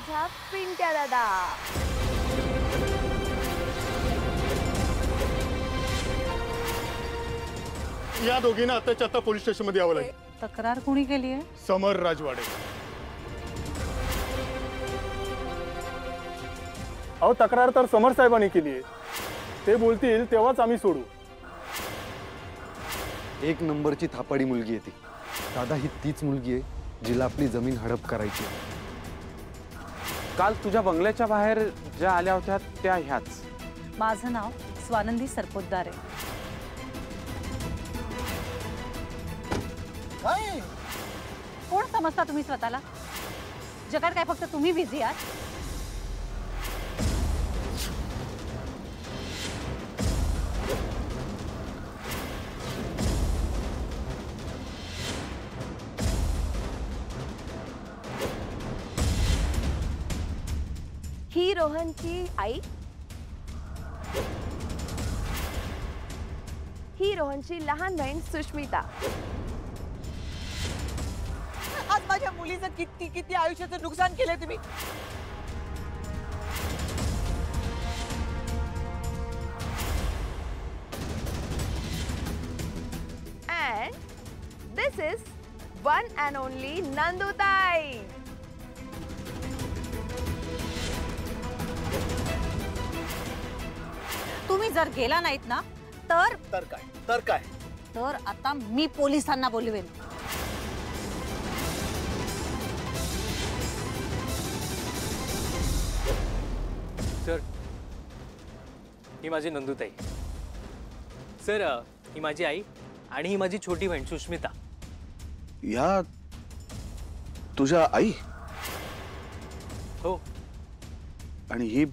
माझा पिंट्या दादा. या दोघींना आताच्या आता पोलीस स्टेशन मध्ये यावं लागेल. तक्रार कोणी केली आहे? समर राजवाडे. अहो तक्रार तर समर साहेबांनी केली आहे. ते बोलतील तेव्हाच आम्ही सोडू. एक नंबरची थापाडी मुलगी आहे ती. दादा ही तीच मुलगी आहे जिला आपली जमीन हडप करायची. काल तुझ्या बंगल्याच्या बाहेर ज्या आल्या होत्या त्या ह्याच. माझं नाव स्वानंदी सरपोतदार आहे. कोण समजता तुम्ही स्वतःला? जगात काय फक्त तुम्ही बिझी आहात? ही रोहनची आई, ही रोहनची लहान बहीण सुष्मिता. आज माझ्या मुलीचं किती किती आयुष्याचं नुकसान केलंय तुम्ही. And this is one and only नंदुताई. तुम्ही जर गेला नाहीत ना तर काय तर आता मी पोलिसांना बोलवेन. सर, ही माझी नंदुताई. सर, ही माझी आई आणि ही माझी छोटी बहीण सुष्मिता. या तुझ्या आई? हो. आणि ही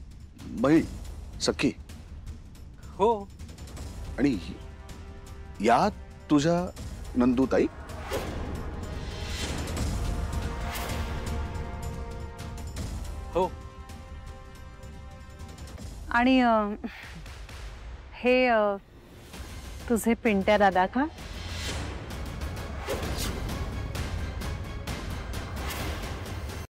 बहीण सख्खी? हो. आणि या तुझ्या नंदुताई? हो. आणि हे तुझे पिंट्या दादा का?